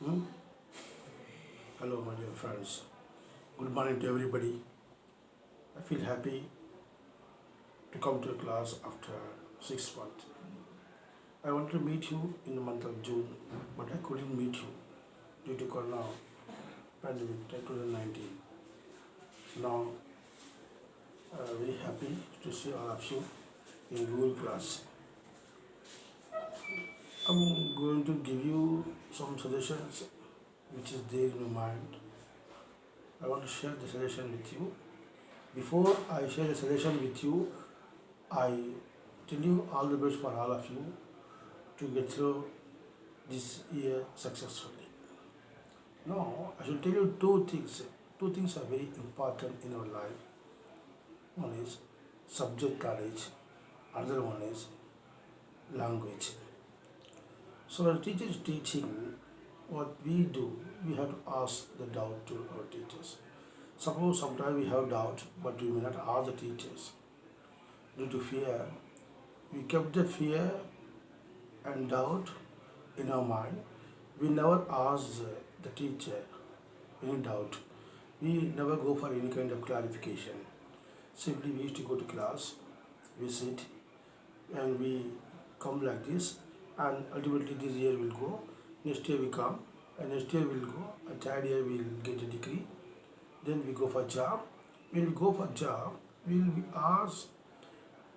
Hmm? Hello, my dear friends. Good morning to everybody. I feel happy to come to a class after 6 months. I wanted to meet you in the month of June, but I couldn't meet you due to Corona pandemic 2019. Now, very happy to see all of you in Google class. I'm going to give you some suggestions which is there in my mind. I want to share the suggestion with you. Before I share the suggestion with you, I tell you all the best for all of you to get through this year successfully. Now, I should tell you two things. Two things are very important in our life. One is subject knowledge, another one is language. So, when a teacher is teaching, what we do, we have to ask the doubt to our teachers. Suppose sometimes we have doubt, but we may not ask the teachers due to fear. We kept the fear and doubt in our mind. We never ask the teacher any doubt. We never go for any kind of clarification. Simply we used to go to class, we sit and we come like this, and ultimately this year will go, next year we come, and next year we'll go, and third year we'll get a degree, then we go for job. When we go for job, we will be asked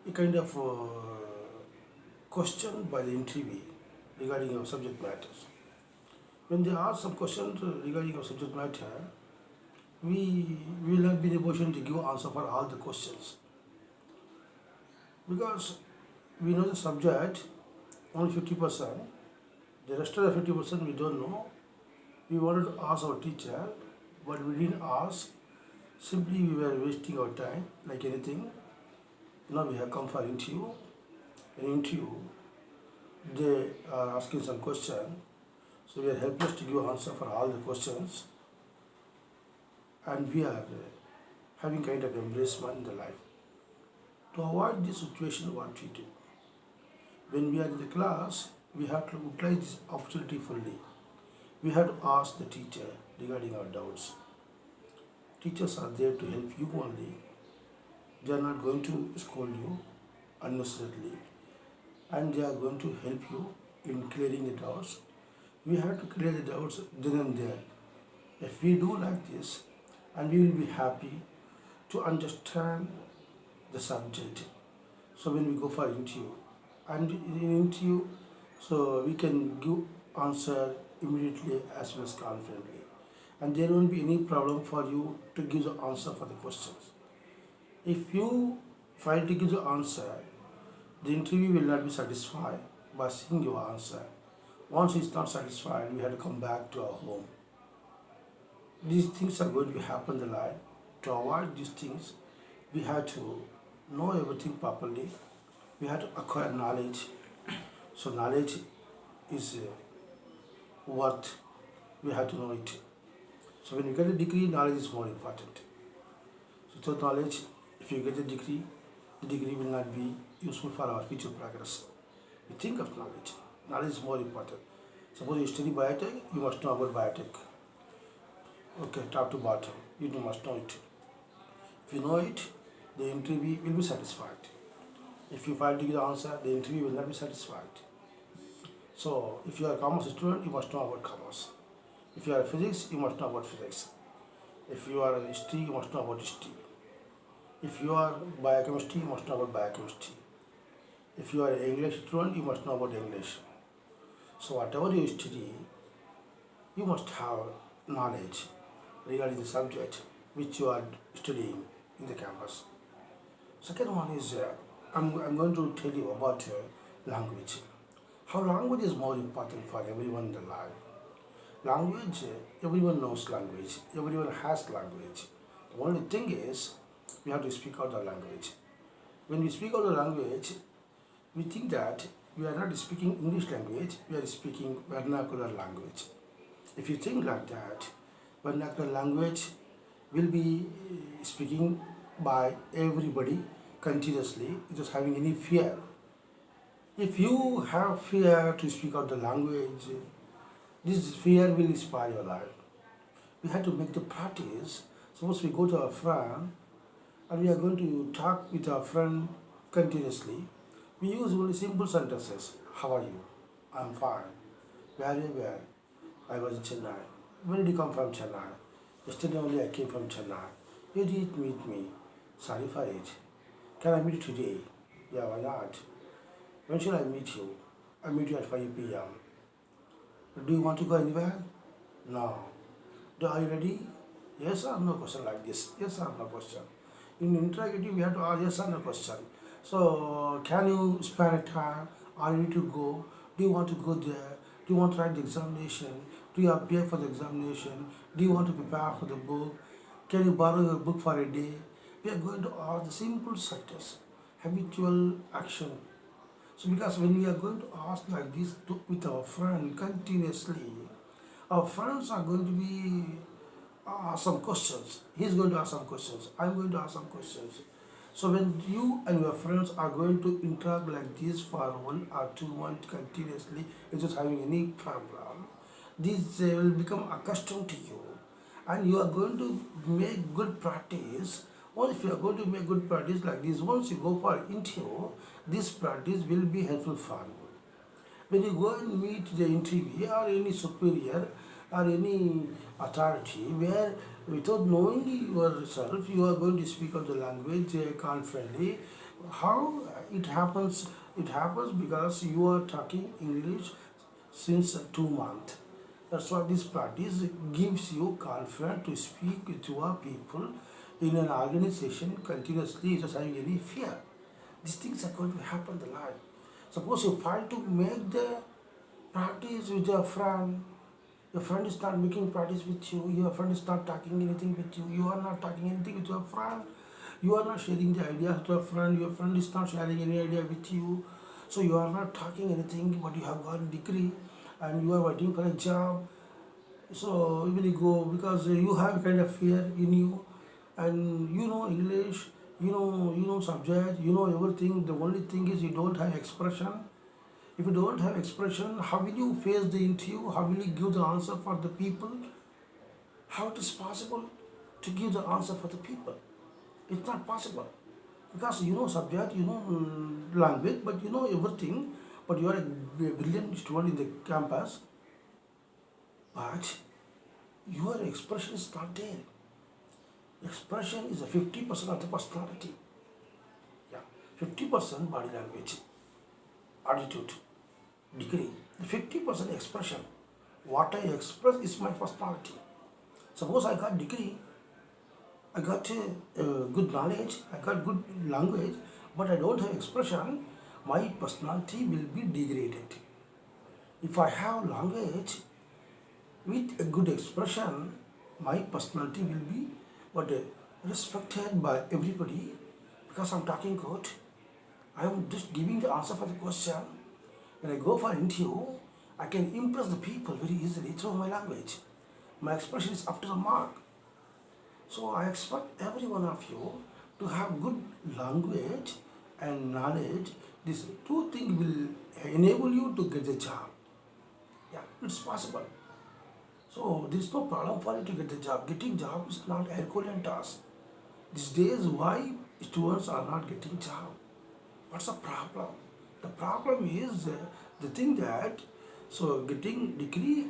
a kind of question by the interview regarding our subject matters. When they ask some questions regarding our subject matter, we will not be in a position to give answer for all the questions because we know the subject only 50%. The rest of the 50% we don't know. We wanted to ask our teacher, but we didn't ask. Simply we were wasting our time like anything. Now we have come for interview. In interview, they are asking some question. So we are helpless to give answer for all the questions, and we are having kind of embracement in the life. To avoid this situation, what we do? When we are in the class, we have to utilize this opportunity fully. We have to ask the teacher regarding our doubts. Teachers are there to help you only. They are not going to scold you unnecessarily, and they are going to help you in clearing the doubts. We have to clear the doubts then and there. If we do like this, and we will be happy to understand the subject. So when we go for interview, and in interview, so we can give answer immediately as well as confidently, and there won't be any problem for you to give the answer for the questions. If you fail to give the answer, the interview will not be satisfied by seeing your answer. Once it's not satisfied, we have to come back to our home. These things are going to happen in the life. To avoid these things, we have to know everything properly. We have to acquire knowledge. So knowledge is worth. We have to know it. So when you get a degree, knowledge is more important. So without knowledge, if you get a degree, the degree will not be useful for our future progress. You think of knowledge. Knowledge is more important. Suppose you study biotech, you must know about biotech. Okay, top to bottom, you must know it. If you know it, the interview will be satisfied. If you fail to give the answer, the interview will not be satisfied. So, if you are a commerce student, you must know about commerce. If you are a physics, you must know about physics. If you are a history, you must know about history. If you are biochemistry, you must know about biochemistry. If you are an English student, you must know about English. So, whatever you study, you must have knowledge regarding the subject which you are studying in the campus. Second one is I'm going to tell you about language. How language is more important for everyone in the life. Language, everyone knows language. Everyone has language. The only thing is we have to speak out the language. When we speak out the language, we think that we are not speaking English language, we are speaking vernacular language. If you think like that, vernacular language will be speaking by everybody continuously without having any fear. If you have fear to speak out the language, This fear will spoil your life. We have to make the practice. Suppose we go to our friend and we are going to talk with our friend continuously. We use only simple sentences. How are you? I'm fine. Where are you? Where? I was in Chennai. When did you come from Chennai? Yesterday only I came from Chennai. You didn't meet me. Sorry for it. Can I meet you today? Yeah, why not? When shall I meet you? I meet you at 5 p.m. Do you want to go anywhere? No. Are you ready? Yes or no question like this. Yes or no question. In interrogative, we have to ask yes or no question. So, can you spare a time? Are you ready to go? Do you want to go there? Do you want to write the examination? Do you appear for the examination? Do you want to prepare for the book? Can you borrow your book for a day? We are going to ask the simple sectors, habitual action. So because when we are going to ask like this with our friend continuously, our friends are going to be some questions. He's going to ask some questions. I'm going to ask some questions. So when you and your friends are going to interact like this for 1 or 2 months continuously without having any problem, this will become accustomed to you, and you are going to make good practice. Once if you are going to make good practice like this, once you go for interview, this practice will be helpful for you. When you go and meet the interviewer or any superior or any authority, where without knowing yourself you are going to speak of the language confidently, how it happens? It happens because you are talking English since 2 months. That's why this practice gives you confidence to speak with your people in an organization continuously without having any fear. These things are going to happen in the life. Suppose you try to make the practice with your friend is not making practice with you, your friend is not talking anything with you, you are not talking anything with your friend, you are not sharing the ideas with your friend is not sharing any idea with you, so you are not talking anything, but you have got a degree and you are waiting for a job. So when you go, because you have kind of fear in you, and you know English, you know subject, you know everything. The only thing is you don't have expression. If you don't have expression, how will you face the interview? How will you give the answer for the people? How it is possible to give the answer for the people? It's not possible, because you know subject, you know language, but you know everything. But you are a brilliant student in the campus, but your expression is not there. Expression is a 50% of the personality. Yeah, 50% body language, attitude, degree. The 50% expression. What I express is my personality. Suppose I got degree, I got good knowledge, I got good language, but I don't have expression, my personality will be degraded. If I have language with a good expression, my personality will be what respected by everybody, because I'm talking good. I'm just giving the answer for the question. When I go for an interview, I can impress the people very easily through my language. My expression is up to the mark. So I expect every one of you to have good language and knowledge. These two things will enable you to get the job. Yeah, it's possible. So there is no problem for you to get the job. Getting job is not a Herculean task. These days, why students are not getting job? What's the problem? The problem is the thing that, so getting degree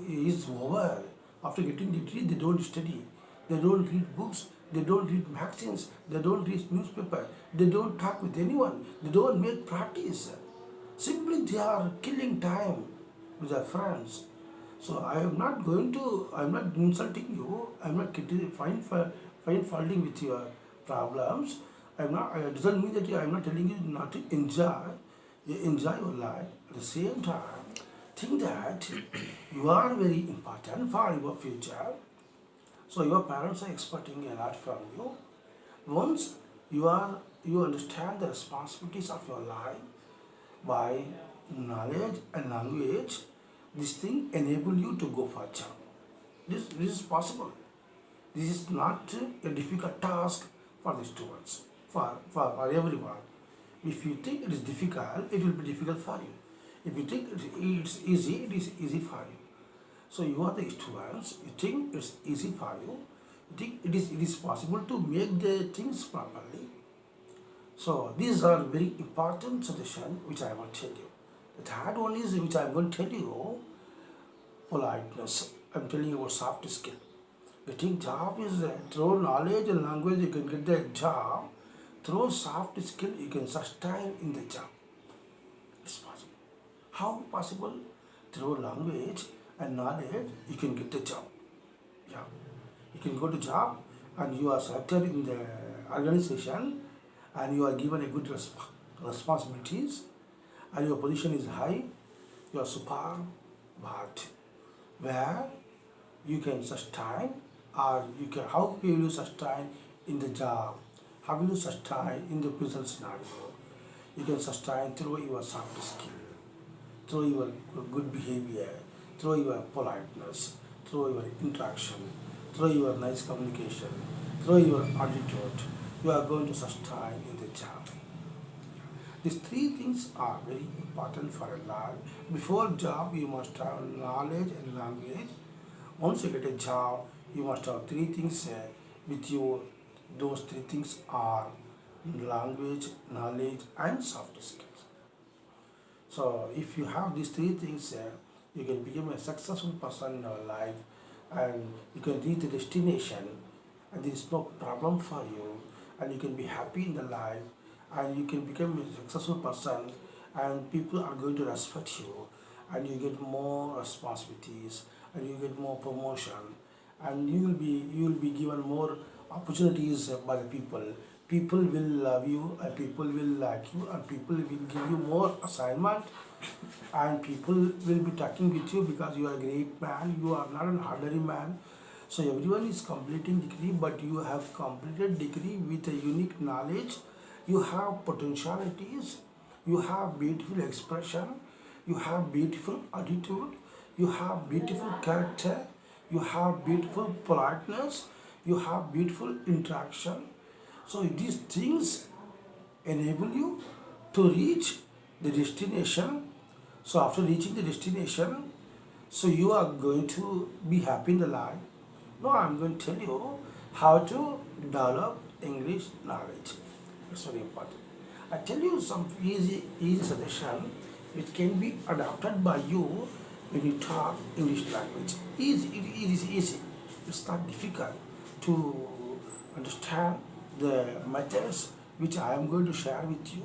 is over. After getting degree, they don't study. They don't read books. They don't read magazines. They don't read newspaper. They don't talk with anyone. They don't make practice. Simply they are killing time with their friends. So I am not going to, I am not insulting you, I am not find faulting with your problems. I am not, it doesn't mean that I am not telling you not to enjoy. You enjoy your life. At the same time, think that you are very important for your future. So your parents are expecting a lot from you. Once you understand the responsibilities of your life by knowledge and language, this thing enable you to go for job. This is possible. This is not a difficult task for the students, for everyone. If you think it is difficult, it will be difficult for you. If you think it's easy, it is easy for you. So you are the students, you think it's easy for you, you think it is possible to make the things properly. So these are very important suggestions which I want to tell you. The third one is which I'm going to tell you, politeness. I'm telling you about soft skill. Getting job is through knowledge and language you can get the job. Through soft skill you can sustain in the job. It's possible. How possible? Through language and knowledge you can get the job. Yeah. You can go to job and you are selected in the organization and you are given a good responsibilities and your position is high, you are super, but where you can sustain or you can, how will you sustain in the job, how will you sustain in the present scenario? You can sustain through your soft skill, through your good behavior, through your politeness, through your interaction, through your nice communication, through your attitude, you are going to sustain in the job. These three things are very important for a life. Before job, you must have knowledge and language. Once you get a job, you must have three things with you. Those three things are language, knowledge, and soft skills. So if you have these three things, you can become a successful person in your life, and you can reach the destination, and there is no problem for you, and you can be happy in the life, and you can become a successful person, and people are going to respect you, and you get more responsibilities, and you get more promotion, and you will be given more opportunities by the people. People will love you, and people will like you, and people will give you more assignment, and people will be talking with you because you are a great man, you are not an ordinary man. So everyone is completing degree, but you have completed degree with a unique knowledge. You have potentialities, you have beautiful expression, you have beautiful attitude, you have beautiful character, you have beautiful politeness, you have beautiful interaction. So these things enable you to reach the destination. So after reaching the destination, so you are going to be happy in the life. Now I'm going to tell you how to develop English knowledge. It's very important. I tell you some easy suggestion which can be adopted by you when you talk English language. It is easy. It's not difficult to understand the methods which I am going to share with you.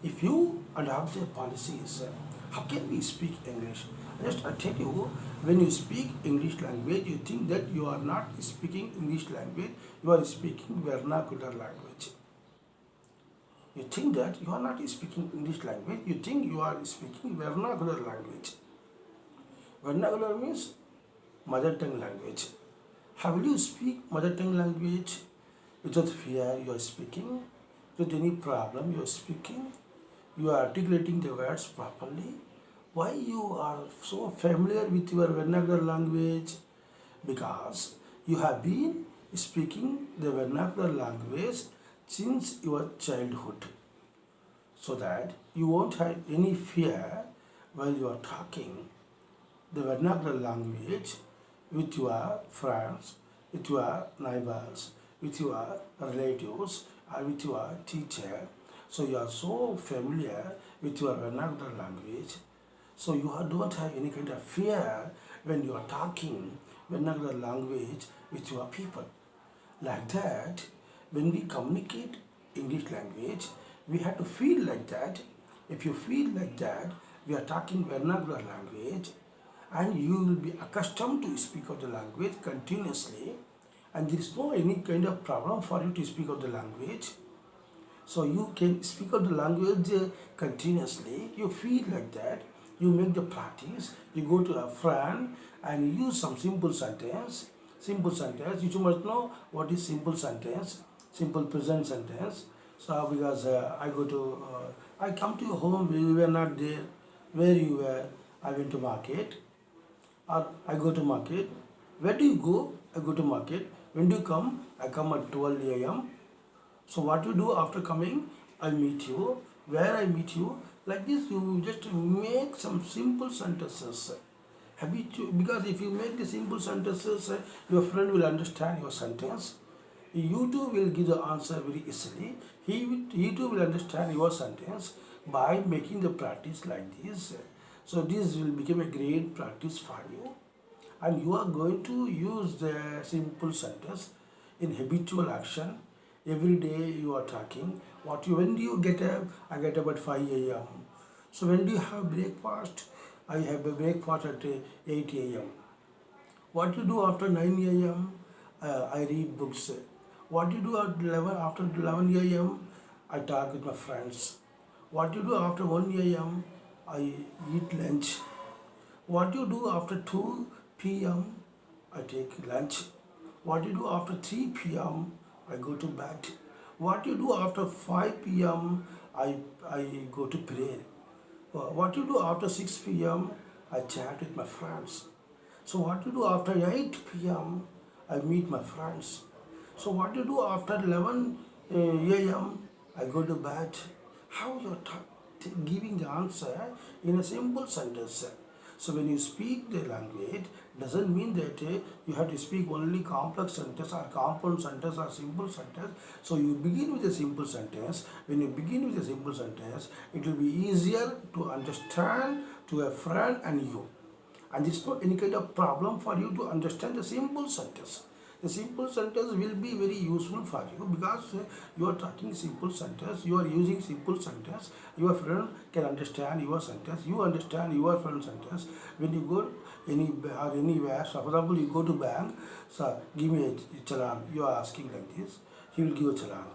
If you adopt the policies, how can we speak English? I tell you, when you speak English language, you think that you are not speaking English language, you are speaking vernacular language. You think that you are not speaking English language, you think you are speaking vernacular language. Vernacular means mother tongue language. How will you speak mother tongue language? Without fear you are speaking, without any problem you are speaking, you are articulating the words properly. Why you are so familiar with your vernacular language? Because you have been speaking the vernacular language since your childhood, so that you won't have any fear while you are talking the vernacular language with your friends, with your neighbors, with your relatives, or with your teacher. So you are so familiar with your vernacular language. So you don't have any kind of fear when you are talking vernacular language with your people. Like that, when we communicate English language, we have to feel like that. If you feel like that, we are talking vernacular language, and you will be accustomed to speak of the language continuously, and there is no any kind of problem for you to speak of the language. So you can speak of the language continuously. You feel like that. You make the practice. You go to a friend and use some simple sentence. Simple sentence. You must know what is simple sentence. Simple present sentence. So because I come to your home. You were not there. Where you were? I went to market. Or I go to market. Where do you go? I go to market. When do you come? I come at 12 a.m. So what you do after coming? I meet you. Where I meet you? Like this, you just make some simple sentences. Because if you make the simple sentences, your friend will understand your sentence. You too will give the answer very easily. He too will understand your sentence by making the practice like this. So this will become a great practice for you, and you are going to use the simple sentence in habitual action. Every day you are talking. When do you get up? I get up at 5 a.m. So when do you have breakfast? I have a breakfast at 8 a.m. What you do after 9 a.m.? I read books. What you do at 11, after 11 a.m.? I talk with my friends. What you do after 1 a.m.? I eat lunch. What you do after 2 p.m.? I take lunch. What you do after 3 p.m.? I go to bed. What you do after 5 p.m.? I go to prayer. What you do after 6 p.m.? I chat with my friends. So what you do after 8 p.m.? I meet my friends. So what you do after 11 a.m.? I go to bed. How you're giving the answer in a simple sentence. So when you speak the language, doesn't mean that you have to speak only complex sentence or compound sentence or simple sentence. So you begin with a simple sentence. When you begin with a simple sentence, it will be easier to understand to a friend and you. And it's not any kind of problem for you to understand the simple sentence. The simple sentence will be very useful for you because you are talking simple sentence, you are using simple sentence, your friend can understand your sentence, you understand your friend's sentence. When you go anywhere, so for example, you go to bank, so give me a challan, you are asking like this, he will give a challan.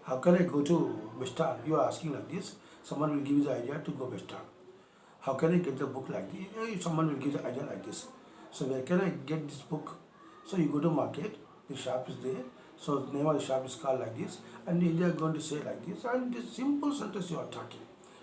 How can I go to bus stand? You are asking like this, someone will give you the idea to go bus stand. How can I get the book like this? Someone will give the idea like this. So where can I get this book? So you go to market, the shop is there. So the name of the shop is called like this, and they are going to say like this. And this simple sentence you are talking.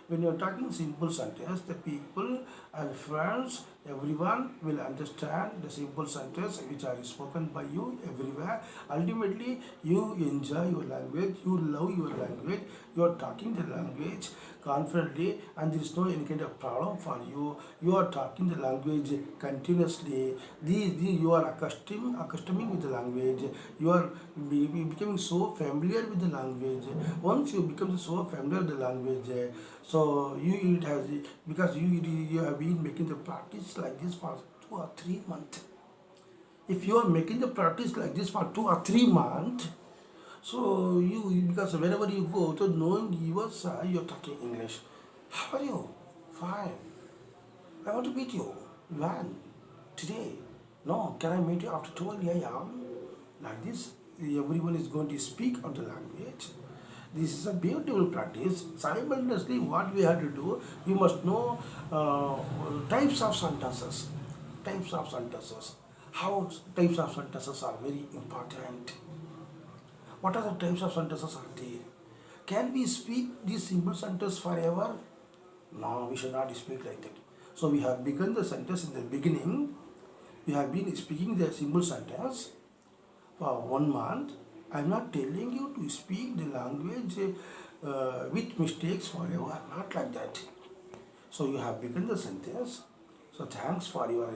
When you are talking simple sentence, the people and friends, everyone will understand the simple sentence which are spoken by you everywhere. Ultimately, you enjoy your language, you love your language, you are talking the language confidently, and there is no any kind of problem for you. You are talking the language continuously. You are accustoming with the language. You are becoming so familiar with the language. Once you become so familiar with the language, so it has, because you have been making the practice like this for 2 or 3 months. If you are making the practice like this for 2 or 3 months, so because wherever you go, to knowing yours, you're talking English. How are you? Fine. I want to meet you. When? Today. No, can I meet you after 12 a.m.? Like this, everyone is going to speak of the language. This is a beautiful practice. Simultaneously, what we have to do, we must know types of sentences. Types of sentences. How types of sentences are very important. What are the types of sentences are there? Can we speak this simple sentence forever? No, we should not speak like that. So we have begun the sentence in the beginning. We have been speaking the simple sentence for 1 month. I am not telling you to speak the language with mistakes forever. Not like that. So you have begun the sentence. So thanks for your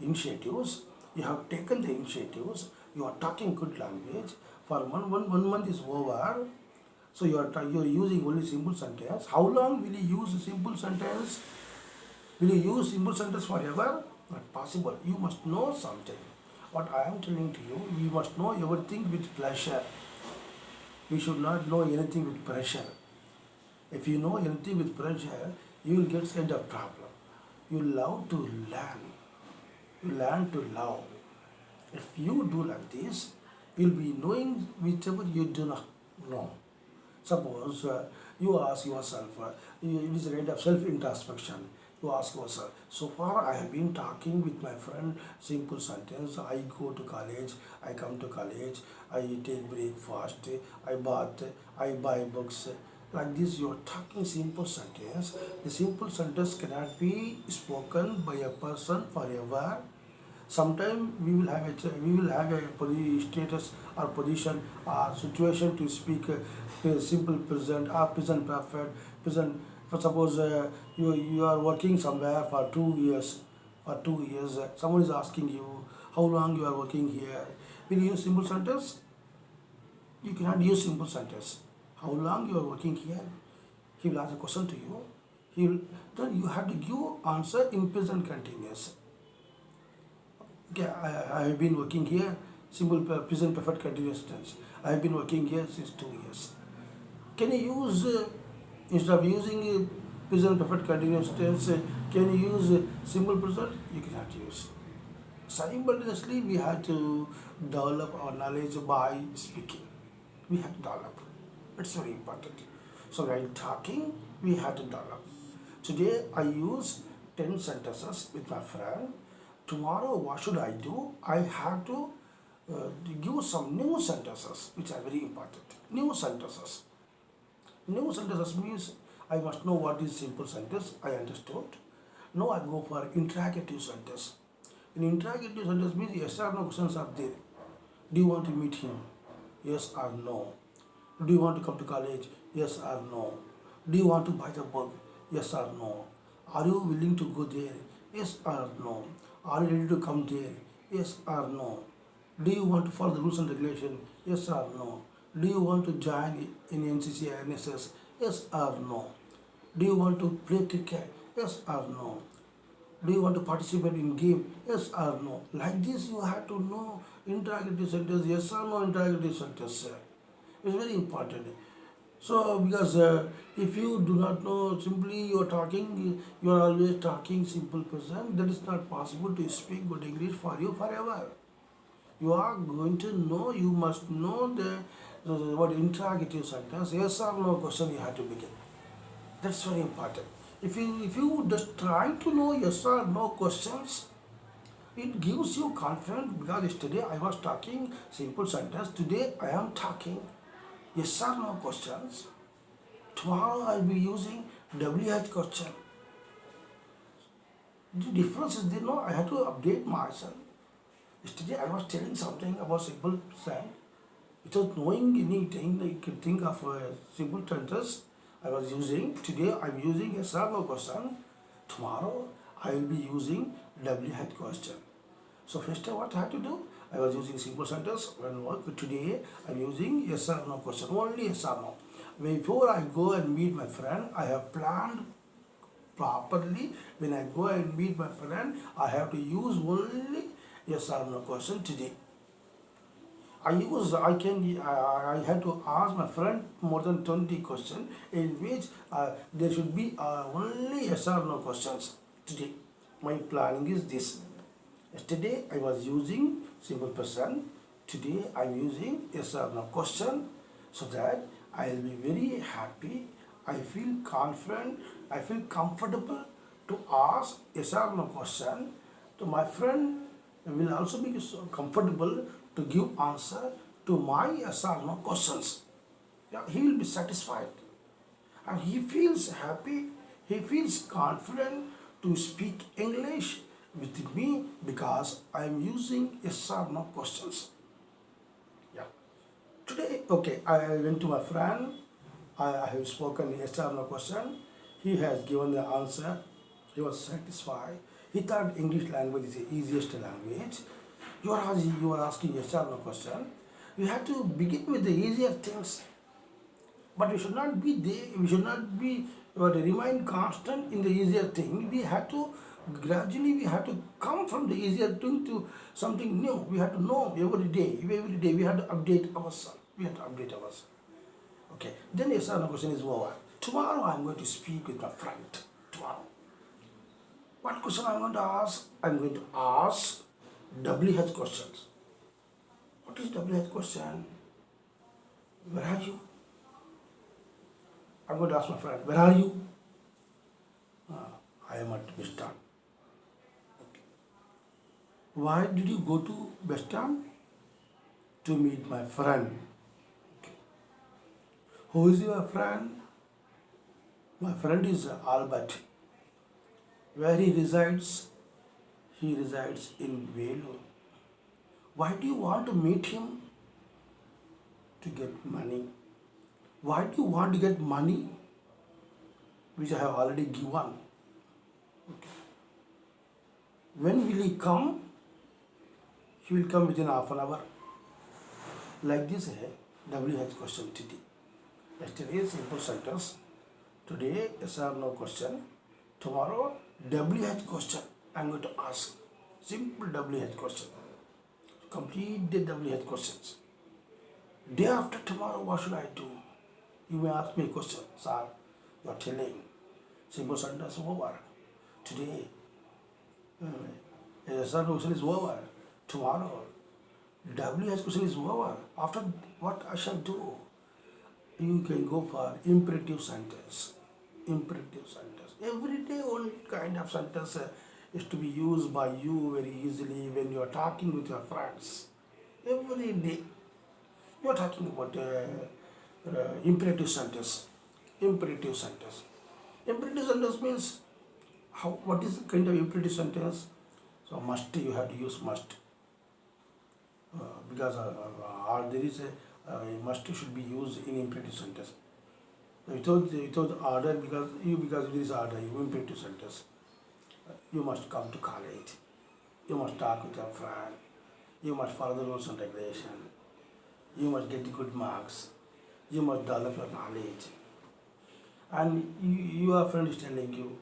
initiatives. You have taken the initiatives. You are talking good language. For one month is over. So you are using only simple sentence. How long will you use simple sentence? Will you use simple sentence forever? Not possible. You must know something. What I am telling to you, we must know everything with pleasure. We should not know anything with pressure. If you know anything with pressure, you will get kind of problem. You love to learn. You learn to love. If you do like this, you will be knowing whichever you do not know. Suppose you ask yourself, it is a kind of self-introspection. You ask yourself, so far I have been talking with my friend, simple sentence, I go to college, I come to college, I take breakfast, I bath, I buy books. Like this, you are talking simple sentence. The simple sentence cannot be spoken by a person forever. Sometime we will have a status or position or situation to speak simple present or present perfect, present For suppose you are working somewhere for 2 years, someone is asking you how long you are working here. Will you use simple sentence? You cannot use simple sentence. How long you are working here? He will ask a question to you. He will then you have to give answer in present continuous. Okay, I have been working here. Simple present perfect continuous tense. I have been working here since 2 years. Can you use instead of using present perfect continuous tense? Can you use simple present? You cannot use. Simultaneously, we have to develop our knowledge by speaking. We have to develop. It's very important. So while talking, we have to develop. Today, I use 10 sentences with my friend. Tomorrow, what should I do? I have to give some new sentences, which are very important. New sentences. New sentences means I must know what is simple sentence. I understood. Now I go for interrogative sentence. In interrogative sentence means yes or no questions are there. Do you want to meet him? Yes or no. Do you want to come to college? Yes or no. Do you want to buy the book? Yes or no. Are you willing to go there? Yes or no. Are you ready to come there? Yes or no. Do you want to follow the rules and regulation? Yes or no. Do you want to join in NCC or NSS? Yes or no. Do you want to play cricket? Yes or no. Do you want to participate in game? Yes or no. Like this you have to know interrogative sentence, yes or no interrogative sentence. It's very important. So because if you do not know, simply you are talking, you are always talking simple present, that is not possible to speak good English for you forever. You are going to know, you must know the what interrogative sentence, yes or no question you have to begin. That's very important. If you just try to know yes or no questions, it gives you confidence because yesterday I was talking simple sentence, today I am talking yes or no questions. Tomorrow I will be using WH question. The difference is there, no, I have to update myself. Yesterday I was telling something about simple sentence. Without knowing anything, you can think of simple sentences I was using. Today I am using yes or no question. Tomorrow I will be using WH question. So first what I had to do, I was using simple sentence when work. Today I am using yes or no question, only yes or no. Before I go and meet my friend, I have planned properly. When I go and meet my friend, I have to use only yes or no question today. I had to ask my friend more than 20 questions in which there should be only yes or no questions today. My planning is this. Yesterday I was using simple present. Today I am using yes or no question, so that I will be very happy. I feel confident. I feel comfortable to ask yes or no question to my friend. Will also be so comfortable to give answer to my yes or no questions. Yeah, he will be satisfied and he feels happy. He feels confident to speak English with me because I am using yes or no questions. Yeah. Today, okay, I went to my friend. I have spoken yes or no question. He has given the answer. He was satisfied. He thought English language is the easiest language. You are asking yes or no question. We have to begin with the easier things. But we should not be there, we should not be remain constant in the easier thing. We have to gradually we have to come from the easier thing to something new. We have to know every day. Every day we have to update ourselves. We have to update ourselves. Okay. Then yes or no question is over. Tomorrow I am going to speak with my friend. Tomorrow. What question I am going to ask? I am going to ask WH questions. What is WH question? Where are you? I'm going to ask my friend, where are you? I am at Western. Okay. Why did you go to Western? To meet my friend. Okay. Who is your friend? My friend is Albert. Where he resides? He resides in Velu. Why do you want to meet him? To get money. Why do you want to get money? which I have already given. Okay. When will he come? He will come within half an hour. Like this, WH question today. Yesterday, simple sentence. Today, yes or no question. Tomorrow, WH question. I am going to ask. Simple WH question. Complete the WH questions. Day after tomorrow, what should I do? You may ask me a question. Sir, you are telling. Simple sentence over. Today, yes or no question is over. Tomorrow, WH question is over. After what I shall do? You can go for imperative sentence. Imperative sentence. Every day one kind of sentence is to be used by you very easily when you are talking with your friends. Every day you are talking about imperative sentence. Imperative sentence. Imperative sentence means how? What is the kind of imperative sentence? So must, you have to use must. Because or there is a must should be used in imperative sentence. Without order, because there is order, you imperative sentence. You must come to college. You must talk with your friend. You must follow the rules and regulation. You must get the good marks. You must develop your knowledge. And your friend is telling you,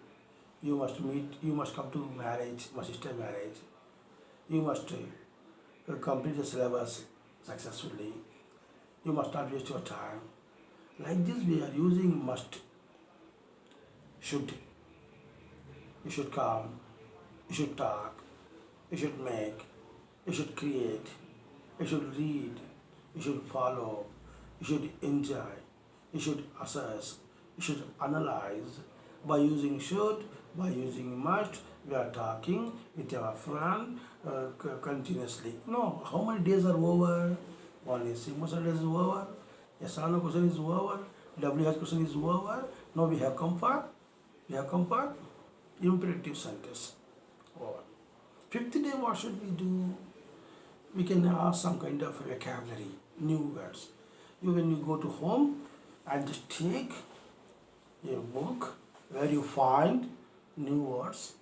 you must meet. You must come to marriage, my sister marriage. You must complete the syllabus successfully. You must not waste your time. Like this, we are using must. Should. You should come. You should talk. You should make. You should create. You should read. You should follow. You should enjoy. You should assess. You should analyze. By using should, by using must, we are talking with our friend continuously. No, how many days are over? One is simple sentence is over. Yes or no question is over. WH question is over. Now we have come for imperative sentence. Over. Fifth day, what should we do? We can ask some kind of vocabulary, new words. When you go to home and just take a book where you find new words,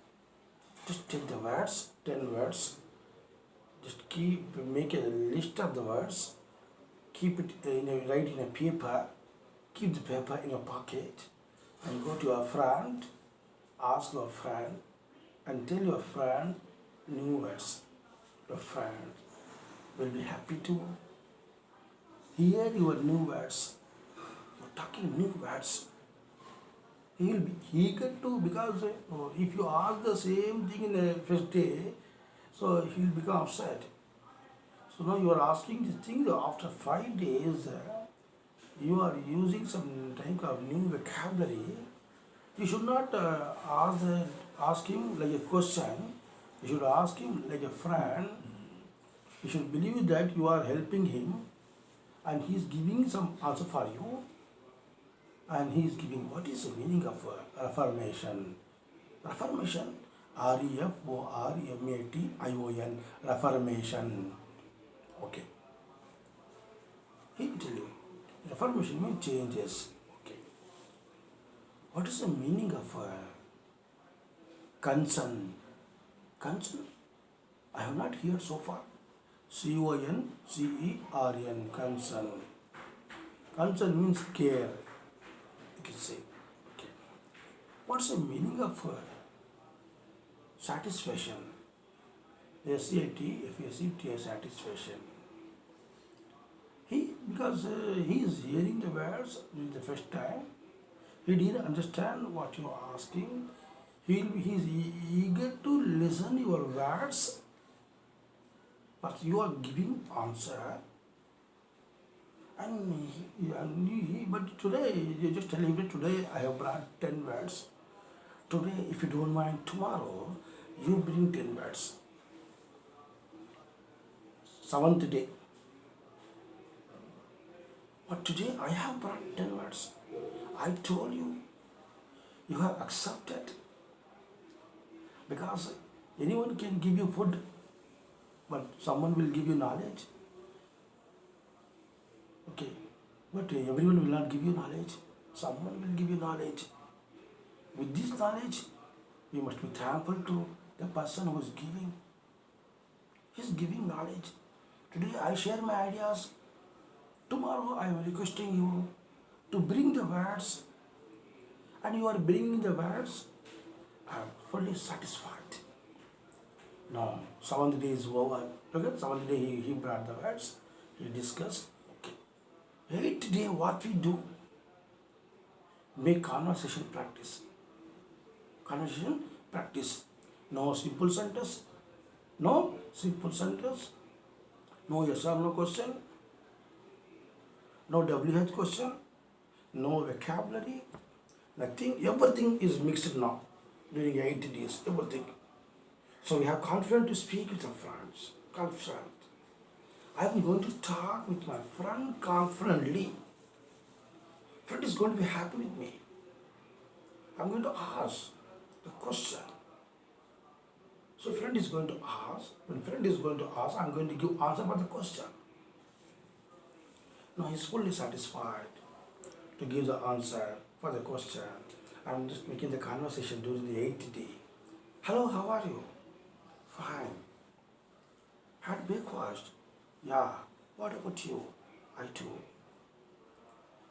just take the words, 10 words, just make a list of the words, keep it write in a paper, keep the paper in your pocket, and go to your friend, ask your friend, and tell your friend new words. Your friend will be happy to hear your new words. You're talking new words. He will be eager to, because if you ask the same thing in the first day, so he will become upset. So now you are asking this thing after 5 days, you are using some type of new vocabulary. You should not ask him like a question. You should ask him like a friend. You should believe that you are helping him and he is giving some answer for you. And he is giving, what is the meaning of reformation? Reformation, reformation, reformation. Okay. He will tell you, reformation means changes. Okay. What is the meaning of concern? Concern, I have not heard so far. CONCERN, concern. Concern means care. You can say. Okay. What's the meaning of satisfaction? SATFACT, satisfaction. Because he is hearing the words the first time, he didn't understand what you are asking. He is eager to listen your words, but you are giving answer. But today, you just tell him that today I have brought 10 words. Today, if you don't mind, tomorrow you bring 10 words. 7th day. But today I have brought 10 words. I told you, you have accepted. Because anyone can give you food, but someone will give you knowledge. Okay, but everyone will not give you knowledge. Someone will give you knowledge. With this knowledge, we must be thankful to the person who is giving. He is giving knowledge. Today I share my ideas. Tomorrow I am requesting you to bring the words, and you are bringing the words. I am fully satisfied. Now, seventh day is over. Okay, seventh day he brought the words. He discussed. Okay. Eighth day, what we do? Make conversation practice. Conversation practice. No simple sentence. No simple sentence. No yes or no question. No WH question. No vocabulary. Nothing. Everything is mixed now during 80 days. Everything. So we have confidence to speak with our friends. Confident. I am going to talk with my friend confidently. Friend is going to be happy with me. I'm going to ask the question. So friend is going to ask. When friend is going to ask, I'm going to give answer for the question. No, he's fully satisfied to give the answer for the question. I'm just making the conversation during the 8th day. Hello, how are you? Fine. Had breakfast? Yeah. What about you? I too.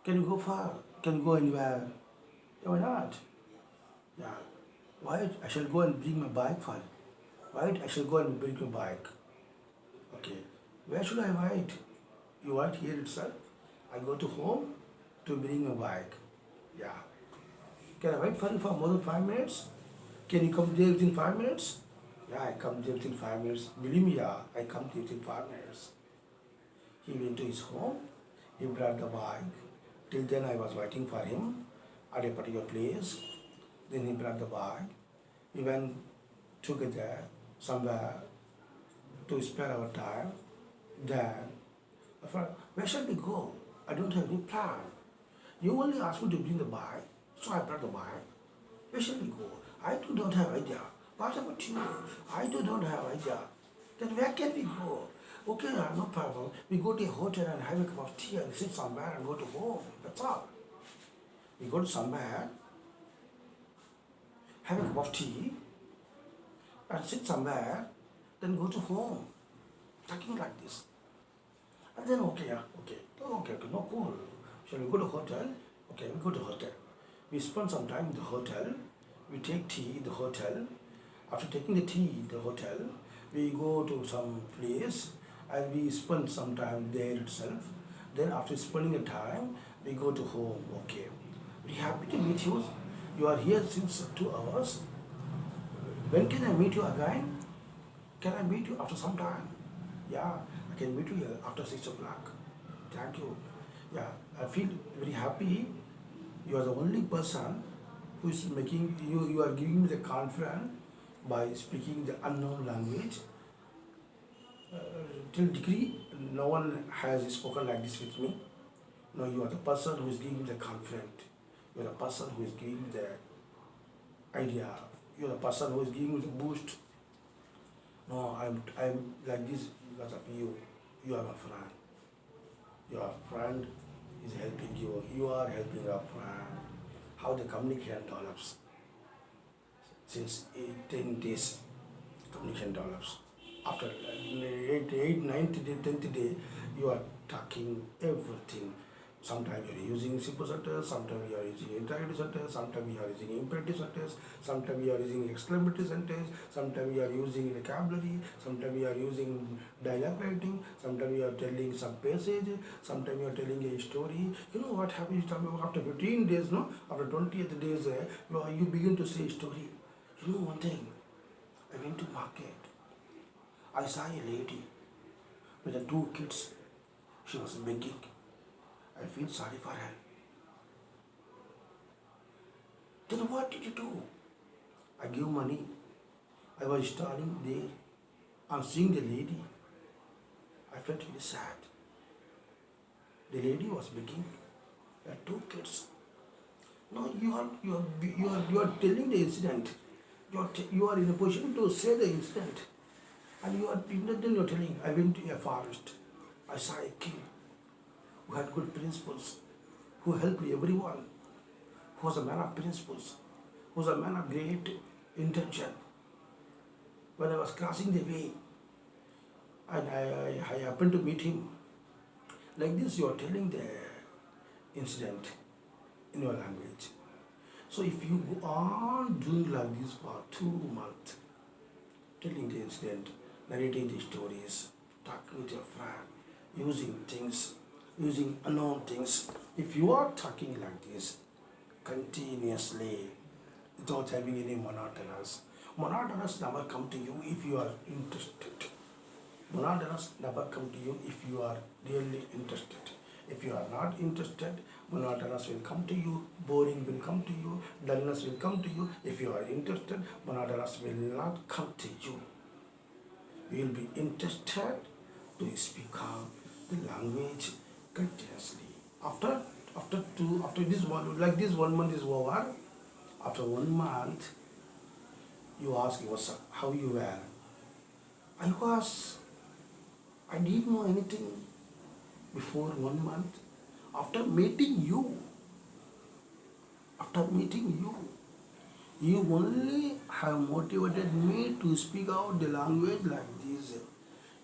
Can you go far? Can you go anywhere? Yeah, why not? Yeah. Why I shall go and bring my bike for? Why I shall go and bring my bike? Okay. Where should I wait? You wait here itself. I go to home to bring my bike. Yeah. Can I wait for you for more than 5 minutes? Can you come there within 5 minutes? Yeah, I come there within 5 minutes. Believe me, yeah, I come there within 5 minutes. He went to his home. He brought the bike. Till then I was waiting for him at a particular place. Then he brought the bike. We went together somewhere to spare our time. Then, I thought, where shall we go? I don't have any plan. You only asked me to bring the bike, so I brought the bike. Where shall we go? I too don't have idea. What about you? I too don't have idea. Then where can we go? Okay, no problem. We go to a hotel and have a cup of tea and sit somewhere and go to home. That's all. We go to somewhere, have a cup of tea, and sit somewhere, then go to home. Talking like this. And then, okay, yeah, okay. Oh, okay, no, cool. Shall we go to hotel? Okay, we go to hotel. We spend some time in the hotel. We take tea in the hotel. After taking the tea in the hotel, we go to some place and we spend some time there itself. Then after spending the time, we go to home. Okay. Very happy to meet you. You are here since 2 hours. When can I meet you again? Can I meet you after some time? Yeah, I can meet you here after 6 o'clock. Thank you. Yeah, I feel very happy. You are the only person who is making you are giving me the confidence by speaking the unknown language. Till degree, no one has spoken like this with me. No, you are the person who is giving me the confidence. You are the person who is giving me the idea. You are the person who is giving me the boost. No, I'm like this because of you. You are my friend. Your friend is helping you. You are helping your friend. How the communication develops. Since 10 days, communication develops. After 8, 9th day, 10th day, you are talking everything. Sometimes you are using simple sentence, sometimes you are using interrogative sentence, sometimes you are using imperative sentence, sometimes you are using exclamatory sentence, sometimes you are using vocabulary, sometimes you are using dialogue writing, sometimes you are telling some passage, sometimes you are telling a story. You know what happens after 15 days, no? After 20th days, you begin to say story. You know one thing, I went to market. I saw a lady with the 2 kids. She was begging. I feel sorry for her. Then what did you do? I gave money. I was standing there and seeing the lady. I felt very sad. The lady was begging. Her 2 kids. No, you are telling the incident. You are in a position to say the incident. And then you are telling, I went to a forest. I saw a king who had good principles, who helped everyone, who was a man of principles. who's a man of great intention. When I was crossing the way and I happened to meet him, like this you are telling the incident in your language. So if you go on doing like this for 2 months, telling the incident, narrating the stories, talking with your friend, using things, using unknown things, if you are talking like this continuously without having any monotonous never come to you if you are interested. Monotonous never come to you if you are really interested. If you are not interested, monotonous will come to you, boring will come to you, dullness will come to you. If you are interested, monotonous will not come to you. You will be interested to speak out the language continuously. After this one, like this 1 month is over, after 1 month, you ask yourself how you were. I didn't know anything before 1 month. After meeting you, you only have motivated me to speak out the language like this.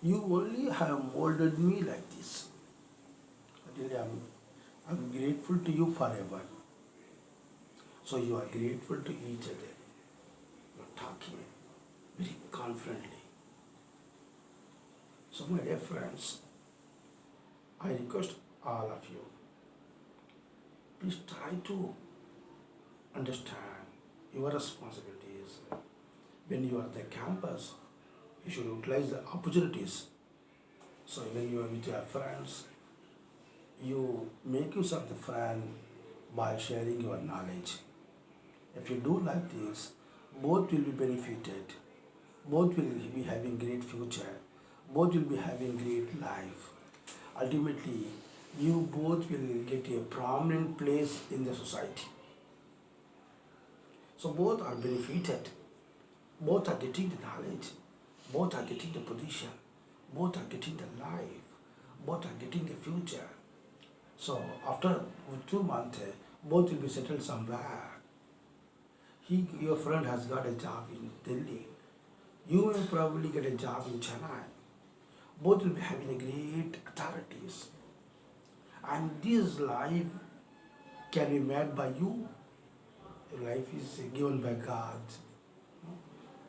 You only have molded me like this. Really, I'm grateful to you forever. So you are grateful to each other. You're talking very confidently. So my dear friends, I request all of you, please try to understand your responsibilities. When you are at the campus, you should utilize the opportunities. So when you are with your friends, you make use of the friend by sharing your knowledge. If you do like this, both will be benefited, both will be having great future, both will be having great life. Ultimately, you both will get a prominent place in the society. So both are benefited, both are getting the knowledge, both are getting the position, both are getting the life, both are getting the future. So after 2 months, both will be settled somewhere. Your friend has got a job in Delhi. You will probably get a job in Chennai. Both will be having a great authorities. And this life can be made by you. Life is given by God.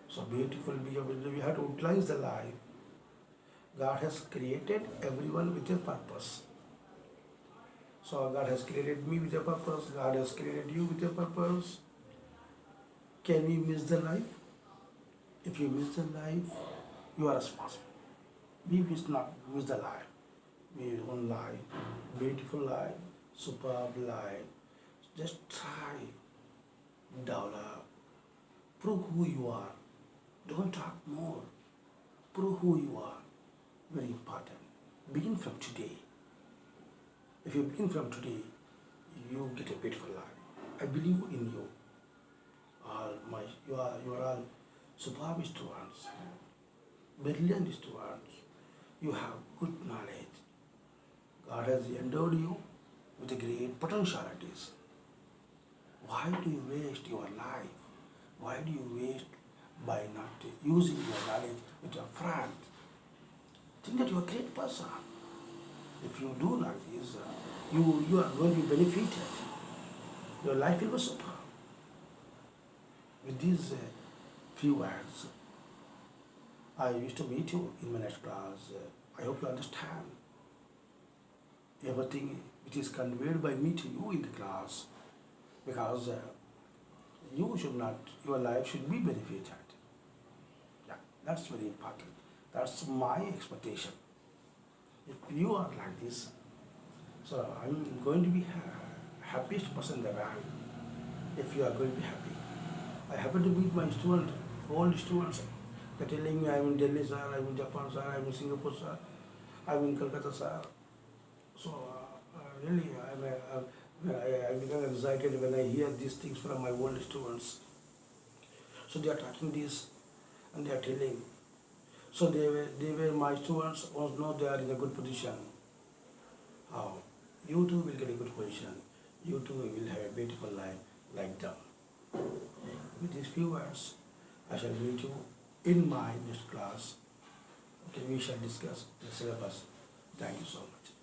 So beautiful, we have to utilize the life. God has created everyone with a purpose. So God has created me with a purpose. God has created you with a purpose. Can we miss the life? If you miss the life, you are responsible. We must not miss the life. We one life, beautiful life, superb life. Just try, develop, prove who you are. Don't talk more. Prove who you are. Very important. Begin from today. If you begin from today, you get a beautiful life. I believe in you. You are all superb students, brilliant students. You have good knowledge. God has endowed you with great potentialities. Why do you waste your life? Why do you waste by not using your knowledge with your friend? Think that you are a great person. If you do like this, you are going to be benefited. Your life will be super. With these few words, I wish to meet you in my next class. I hope you understand everything which is conveyed by me to you in the class, because your life should be benefited. Yeah, that's very important. That's my expectation. If you are like this, so I'm going to be happiest person in the world if you are going to be happy. I happen to meet my students, old students. They're telling me I'm in Delhi, sir, I'm in Japan, sir, I'm in Singapore, sir, I'm in Calcutta, sir. So really, I become excited when I hear these things from my old students. So they are talking this and they are telling. So they were my students. Once know they are in a good position. How? You too will get a good position. You too will have a beautiful life like them. With these few words, I shall meet you in my next class. Okay, we shall discuss the syllabus. Thank you so much.